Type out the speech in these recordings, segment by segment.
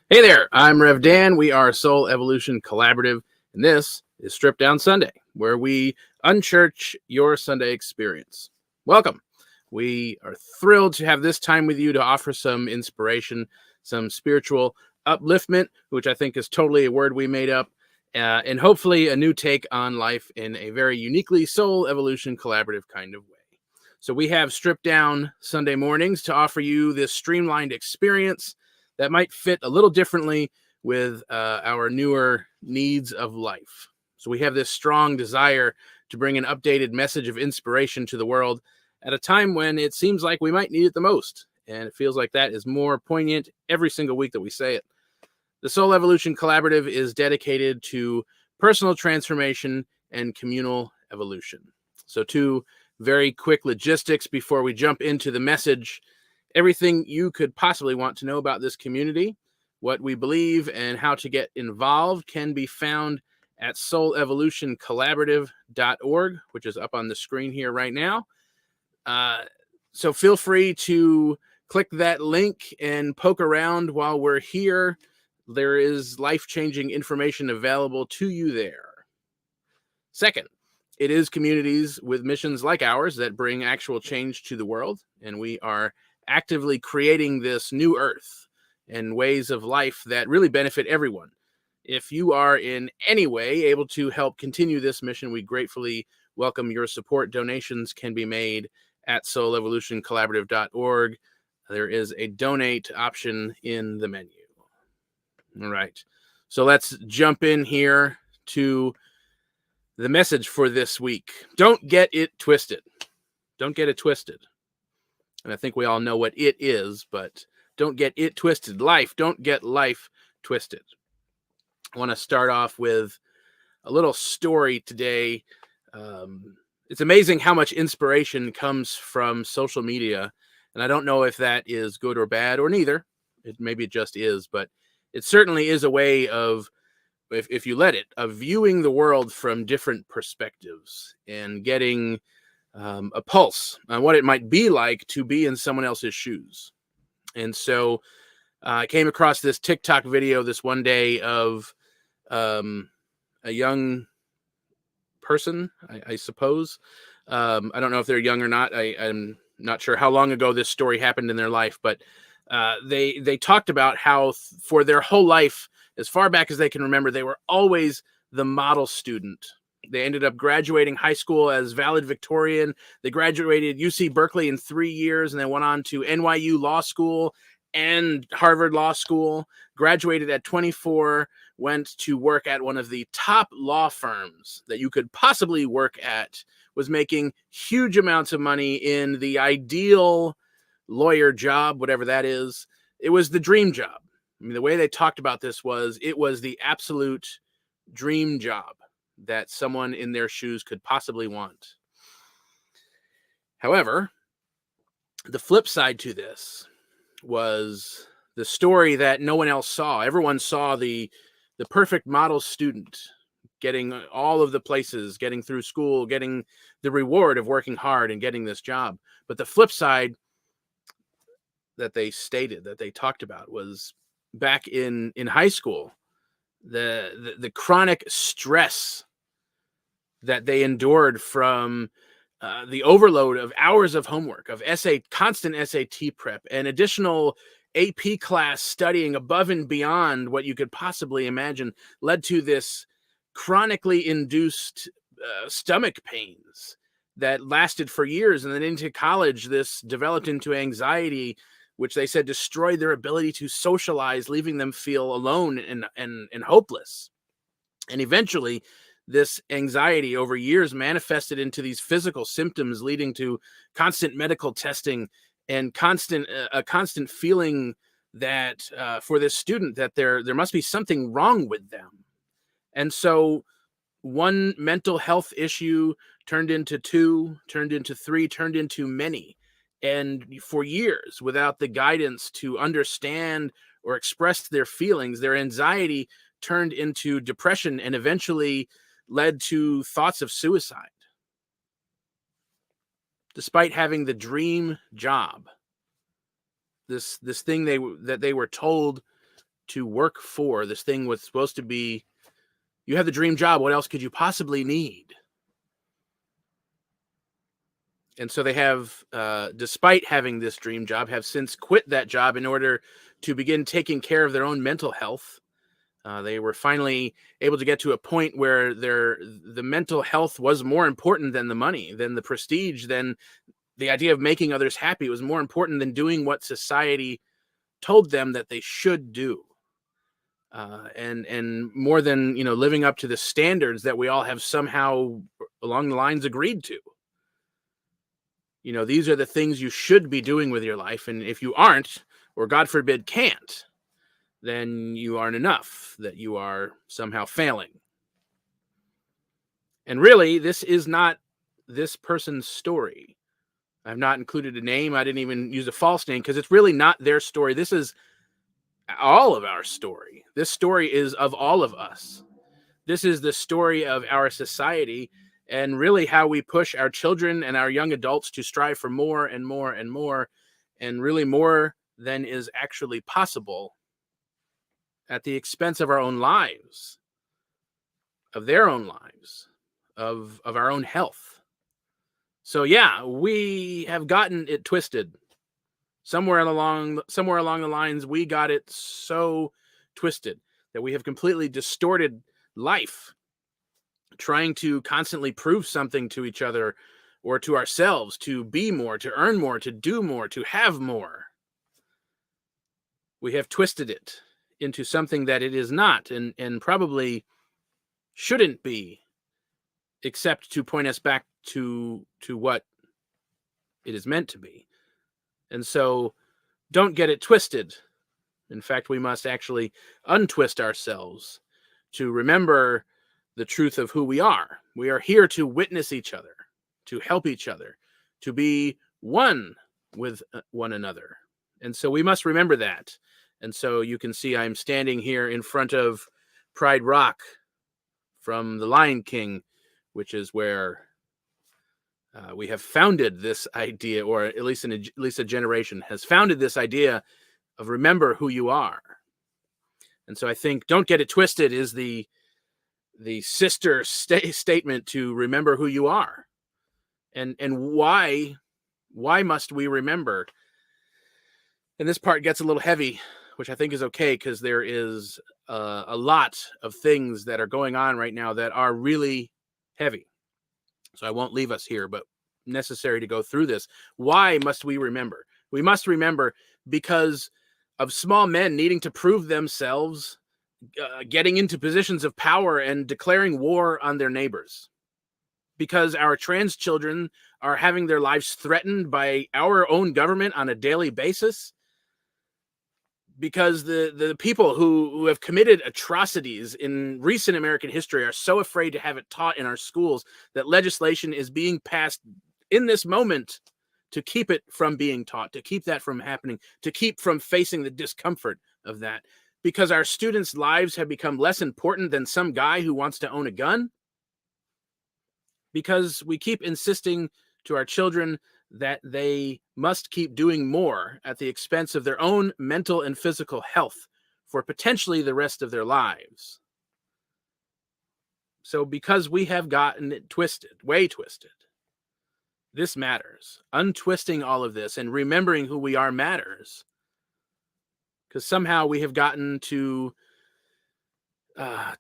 Hey there, I'm Rev Dan. We are Soul Evolution Collaborative, and this is Strip Down Sunday, where we unchurch your Sunday experience. Welcome. We are thrilled to have this time with you to offer some inspiration, some spiritual upliftment, which I think is totally a word we made up, and hopefully a new take on life in a very uniquely Soul Evolution Collaborative kind of way. So we have Strip Down Sunday mornings to offer you this streamlined experience that might fit a little differently with our newer needs of life. So we have this strong desire to bring an updated message of inspiration to the world at a time when it seems like we might need it the most. And it feels like that is more poignant every single week that we say it. The Soul Evolution Collaborative is dedicated to personal transformation and communal evolution. So two very quick logistics before we jump into the message. Everything you could possibly want to know about this community, what we believe, and how to get involved can be found at soulevolutioncollaborative.org, which is up on the screen here right now. So feel free to click that link and poke around while we're here. There is life-changing information available to you there. Second, it is communities with missions like ours that bring actual change to the world, and we are actively creating this new earth and ways of life that really benefit everyone. If you are in any way able to help continue this mission, we gratefully welcome your support. Donations can be made at soulevolutioncollaborative.org. There is a donate option in the menu. All right. So let's jump in here to the message for this week. Don't get it twisted. Don't get it twisted. And I think we all know what it is, but don't get it twisted. Don't get life twisted. I want to start off with a little story today. It's amazing how much inspiration comes from social media. And I don't know if that is good or bad or neither. Maybe it just is, but it certainly is a way of, if you let it, of viewing the world from different perspectives and getting a pulse on what it might be like to be in someone else's shoes. And so I came across this TikTok video this one day of a young person, I suppose. I don't know if they're young or not. I'm not sure how long ago this story happened in their life, but they talked about how for their whole life, as far back as they can remember, they were always the model student. They ended up graduating high school as valedictorian. They graduated UC Berkeley in 3 years, and then went on to NYU Law School and Harvard Law School. Graduated at 24, went to work at one of the top law firms that you could possibly work at, was making huge amounts of money in the ideal lawyer job, whatever that is. It was the dream job. I mean, the way they talked about this was it was the absolute dream job that someone in their shoes could possibly want. However, the flip side to this was the story that no one else saw. Everyone saw the perfect model student getting all of the places, getting through school, getting the reward of working hard and getting this job. But the flip side that they stated, that they talked about, was back in high school, the chronic stress that they endured from the overload of hours of homework, of constant SAT prep, and additional AP class studying above and beyond what you could possibly imagine, led to this chronically induced stomach pains that lasted for years. And then into college, this developed into anxiety, which they said destroyed their ability to socialize, leaving them feel alone and hopeless. And eventually, this anxiety over years manifested into these physical symptoms, leading to constant medical testing and a constant feeling that for this student that there must be something wrong with them. And so one mental health issue turned into two, turned into three, turned into many. And for years, without the guidance to understand or express their feelings, their anxiety turned into depression and eventually led to thoughts of suicide. Despite having the dream job, this thing that they were told to work for. This thing was supposed to be, you have the dream job. What else could you possibly need? And so they have, despite having this dream job, have since quit that job in order to begin taking care of their own mental health. They were finally able to get to a point where the mental health was more important than the money, than the prestige, than the idea of making others happy. It was more important than doing what society told them that they should do. And more than, living up to the standards that we all have somehow along the lines agreed to. These are the things you should be doing with your life. And if you aren't, or God forbid can't, then you aren't enough, that you are somehow failing. And really, this is not this person's story. I've not included a name. I didn't even use a false name because it's really not their story. This is all of our story. This story is of all of us. This is the story of our society, and really how we push our children and our young adults to strive for more and more and more, and really more than is actually possible, at the expense of our own lives, of their own lives, of our own health. So yeah, we have gotten it twisted. Somewhere along the lines, we got it so twisted that we have completely distorted life, trying to constantly prove something to each other or to ourselves, to be more, to earn more, to do more, to have more. We have twisted it into something that it is not, and probably shouldn't be, except to point us back to what it is meant to be. And so don't get it twisted. In fact, we must actually untwist ourselves to remember the truth of who we are. We are here to witness each other, to help each other, to be one with one another. And so we must remember that. And so you can see I'm standing here in front of Pride Rock from The Lion King, which is where we have founded this idea, or at least a generation has founded this idea of remember who you are. And so I think don't get it twisted is the sister statement to remember who you are. And why must we remember? And this part gets a little heavy, which I think is okay, because there is a lot of things that are going on right now that are really heavy. So I won't leave us here, but necessary to go through this. Why must we remember? We must remember because of small men needing to prove themselves, getting into positions of power and declaring war on their neighbors. Because our trans children are having their lives threatened by our own government on a daily basis. Because the people who have committed atrocities in recent American history are so afraid to have it taught in our schools that legislation is being passed in this moment to keep it from being taught, to keep that from happening, to keep from facing the discomfort of that. Because our students' lives have become less important than some guy who wants to own a gun. Because we keep insisting to our children that they must keep doing more at the expense of their own mental and physical health for potentially the rest of their lives. So because we have gotten it twisted, way twisted, this matters. Untwisting all of this and remembering who we are matters. Because somehow we have gotten to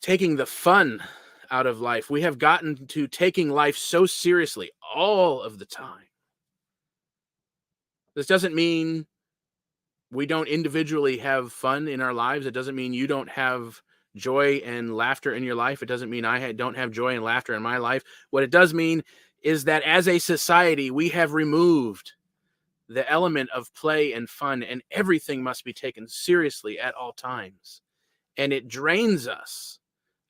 taking the fun out of life. We have gotten to taking life so seriously all of the time. This doesn't mean we don't individually have fun in our lives. It doesn't mean you don't have joy and laughter in your life. It doesn't mean I don't have joy and laughter in my life. What it does mean is that as a society, we have removed the element of play and fun, and everything must be taken seriously at all times. And it drains us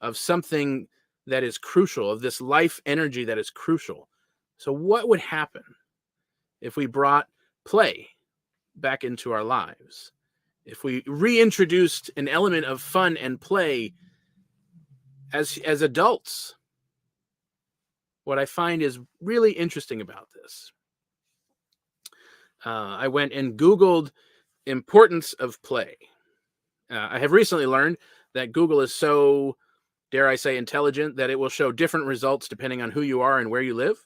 of something that is crucial, of this life energy that is crucial. So what would happen if we brought play back into our lives? If we reintroduced an element of fun and play as adults? What I find is really interesting about this, I went and Googled importance of play. I have recently learned that Google is so, dare I say, intelligent that it will show different results depending on who you are and where you live.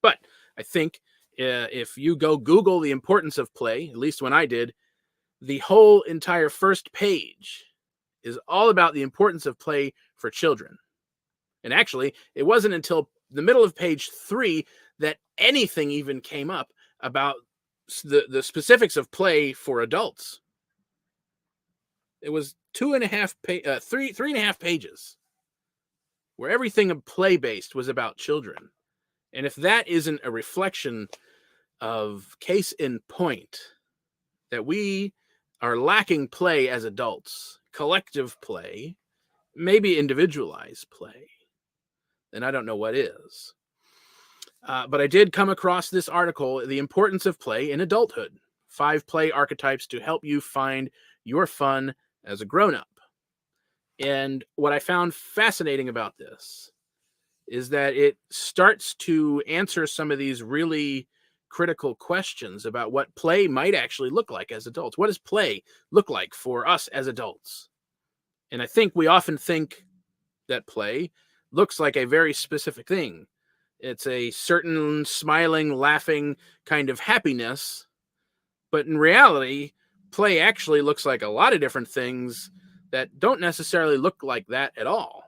But I think if you go Google the importance of play, at least when I did, the whole entire first page is all about the importance of play for children. And actually, it wasn't until the middle of page 3 that anything even came up about the specifics of play for adults. It was 3.5 pages where everything of play based was about children. And if that isn't a reflection of case in point that we are lacking play as adults, collective play, maybe individualized play, then I don't know what is. But I did come across this article, The Importance of Play in Adulthood, 5 play archetypes to help you find your fun as a grown-up. And what I found fascinating about this is that it starts to answer some of these really critical questions about what play might actually look like as adults. What does play look like for us as adults? And I think we often think that play looks like a very specific thing. It's a certain smiling, laughing kind of happiness. But in reality, play actually looks like a lot of different things that don't necessarily look like that at all.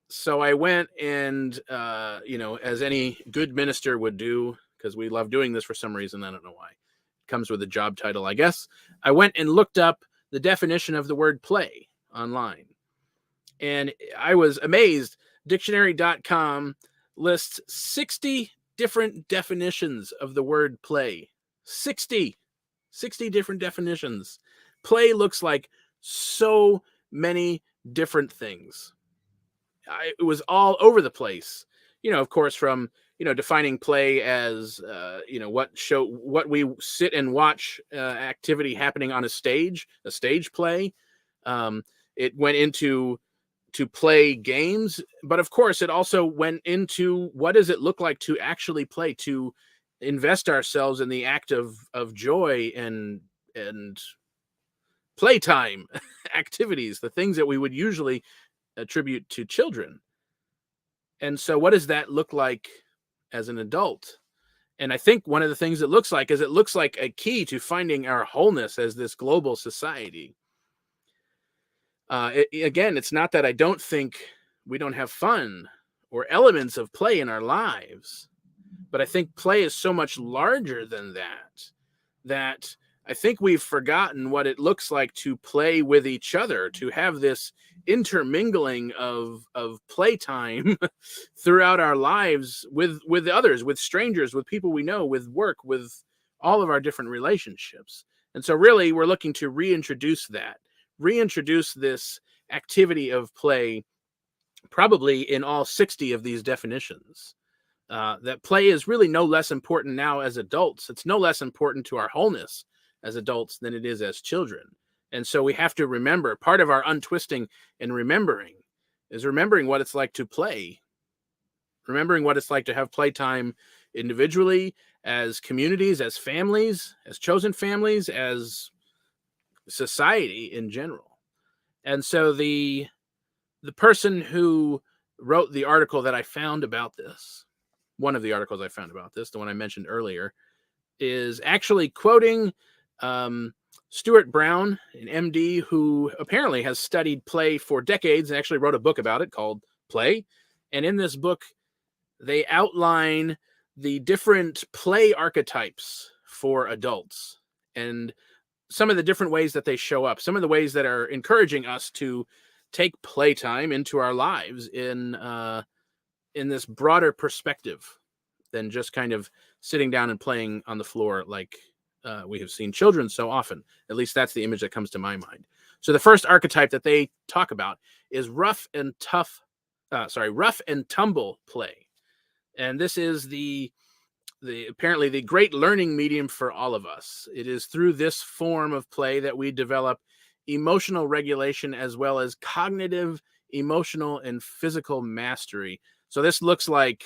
So I went and, as any good minister would do, because we love doing this for some reason, I don't know why. It comes with a job title, I guess. I went and looked up the definition of the word play online. And I was amazed. Dictionary.com lists 60 different definitions of the word play. 60 different definitions. Play looks like so many different things. It was all over the place. Of course, from, defining play as, what we sit and watch activity happening on a stage play. It went into to play games, but of course it also went into what does it look like to actually play, to invest ourselves in the act of joy and playtime activities, the things that we would usually attribute to children. And so what does that look like as an adult? And I think one of the things it looks like a key to finding our wholeness as this global society. Again, it's not that I don't think we don't have fun or elements of play in our lives, but I think play is so much larger than that I think we've forgotten what it looks like to play with each other, to have this intermingling of playtime throughout our lives with others, with strangers, with people we know, with work, with all of our different relationships. And so really we're looking to reintroduce this activity of play, probably in all 60 of these definitions. That play is really no less important now as adults. It's no less important to our wholeness as adults than it is as children. And so we have to remember, part of our untwisting and remembering is remembering what it's like to play, remembering what it's like to have playtime individually, as communities, as families, as chosen families, as society in general. And so the person who wrote the article that I found about this, one of the articles I found about this, the one I mentioned earlier, is actually quoting Stuart Brown, an MD who apparently has studied play for decades and actually wrote a book about it called Play. And in this book, they outline the different play archetypes for adults and some of the different ways that they show up, some of the ways that are encouraging us to take playtime into our lives in this broader perspective than just kind of sitting down and playing on the floor like we have seen children so often. At least that's the image that comes to my mind. So the first archetype that they talk about is rough and tumble play. And this is apparently the great learning medium for all of us. It is through this form of play that we develop emotional regulation as well as cognitive, emotional, and physical mastery. So this looks like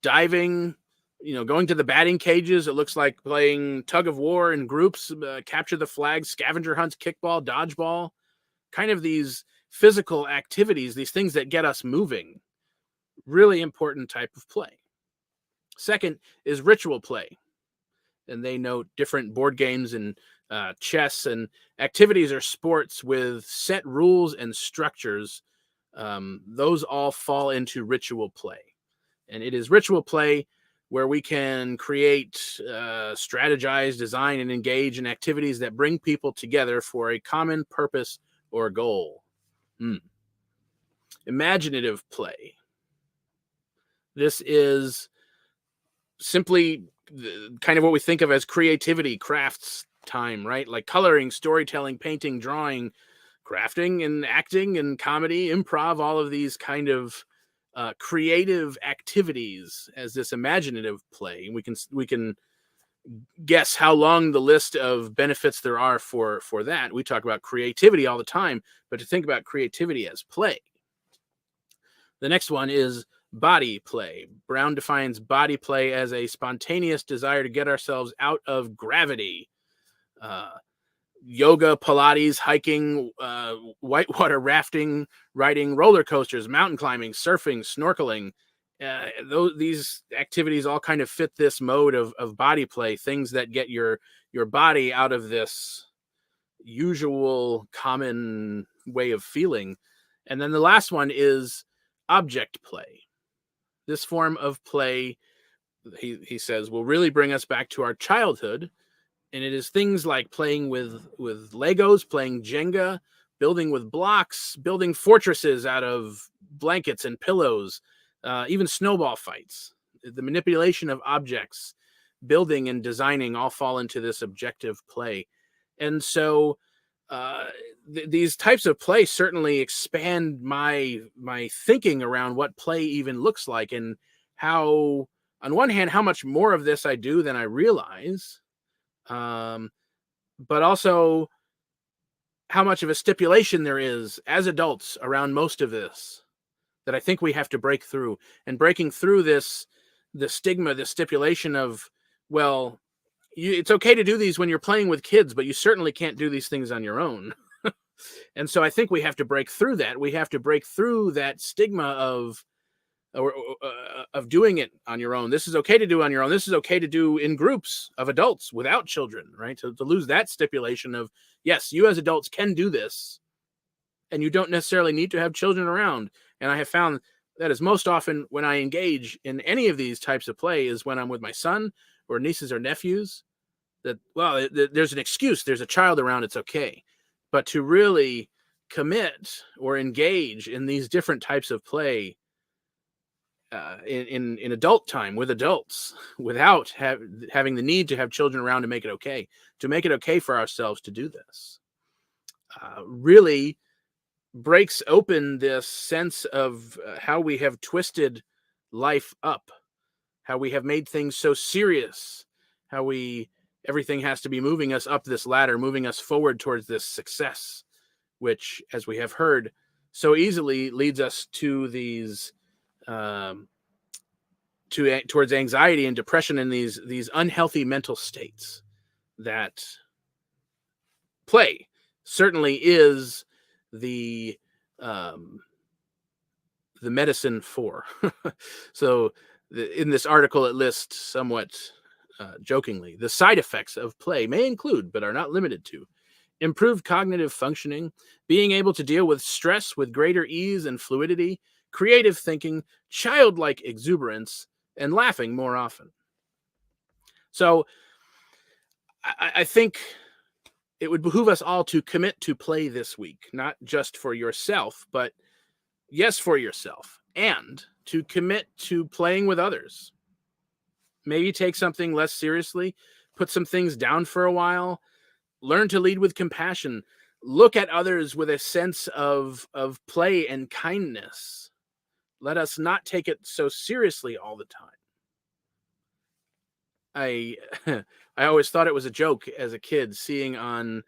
diving going to the batting cages. It looks like playing tug of war in groups, capture the flag, scavenger hunts, kickball, dodgeball, kind of these physical activities, these things that get us moving. Really important type of play. Second is ritual play. And they note different board games and chess and activities or sports with set rules and structures. Those all fall into ritual play. And it is ritual play where we can create, strategize, design, and engage in activities that bring people together for a common purpose or goal. Imaginative play. This is simply kind of what we think of as creativity, crafts time, right? Like coloring, storytelling, painting, drawing, crafting, and acting, and comedy, improv, all of these kind of creative activities as this imaginative play. We can guess how long the list of benefits there are for that. We talk about creativity all the time, but to think about creativity as play. The next one is body play. Brown defines body play as a spontaneous desire to get ourselves out of gravity. Yoga, Pilates, hiking, whitewater rafting, riding roller coasters, mountain climbing, surfing, snorkeling. These activities all kind of fit this mode of body play, things that get your body out of this usual common way of feeling. And then the last one is object play. This form of play, he says, will really bring us back to our childhood. And it is things like playing with Legos, playing Jenga, building with blocks, building fortresses out of blankets and pillows, even snowball fights. The manipulation of objects, building and designing all fall into this objective play. And so these types of play certainly expand my thinking around what play even looks like, and how, on one hand, how much more of this I do than I realize, but also how much of a stipulation there is as adults around most of this that I think we have to break through. And breaking through the stigma, the stipulation of, well, it's okay to do these when you're playing with kids, but you certainly can't do these things on your own. And so I think we have to break through that. We have to break through that stigma of doing it on your own. This is okay to do on your own. This is okay to do in groups of adults without children, right? To lose that stipulation of, yes, you as adults can do this, and you don't necessarily need to have children around. And I have found that is most often when I engage in any of these types of play is when I'm with my son or nieces or nephews, that, well, there's an excuse. There's a child around. It's okay. But to really commit or engage in these different types of play in adult time with adults, without having the need to have children around to make it okay for ourselves to do this, really breaks open this sense of how we have twisted life up, how we have made things so serious, how everything has to be moving us up this ladder, moving us forward towards this success, which, as we have heard, so easily leads us to these towards anxiety and depression and these unhealthy mental states that play certainly is the medicine for. So in this article, it lists somewhat jokingly, the side effects of play may include, but are not limited to, improved cognitive functioning, being able to deal with stress with greater ease and fluidity, creative thinking, childlike exuberance, and laughing more often. So I think it would behoove us all to commit to play this week, not just for yourself, but yes, for yourself, and to commit to playing with others. Maybe take something less seriously, put some things down for a while, learn to lead with compassion, look at others with a sense of play and kindness. Let us not take it so seriously all the time. I always thought it was a joke as a kid, seeing on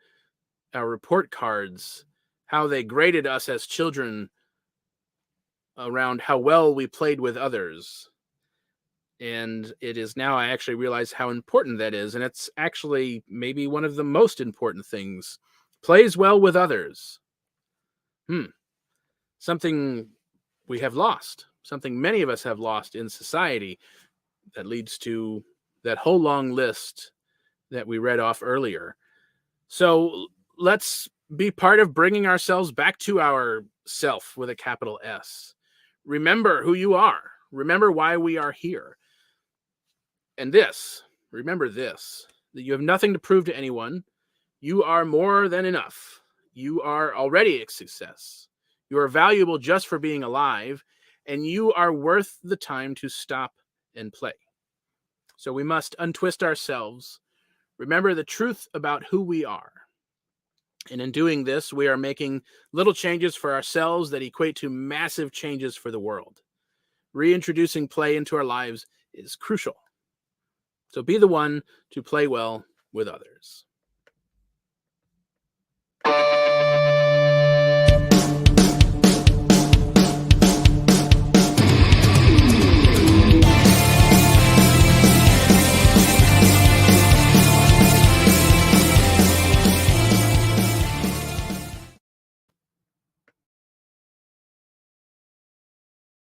our report cards how they graded us as children around how well we played with others. And it is now I actually realize how important that is. And it's actually maybe one of the most important things. Plays well with others. Something we have lost, something many of us have lost in society that leads to that whole long list that we read off earlier. So let's be part of bringing ourselves back to our self with a capital S. Remember who you are. Remember why we are here. And remember this, that you have nothing to prove to anyone. You are more than enough. You are already a success. You are valuable just for being alive, and you are worth the time to stop and play. So we must untwist ourselves, remember the truth about who we are. And in doing this, we are making little changes for ourselves that equate to massive changes for the world. Reintroducing play into our lives is crucial. So be the one to play well with others.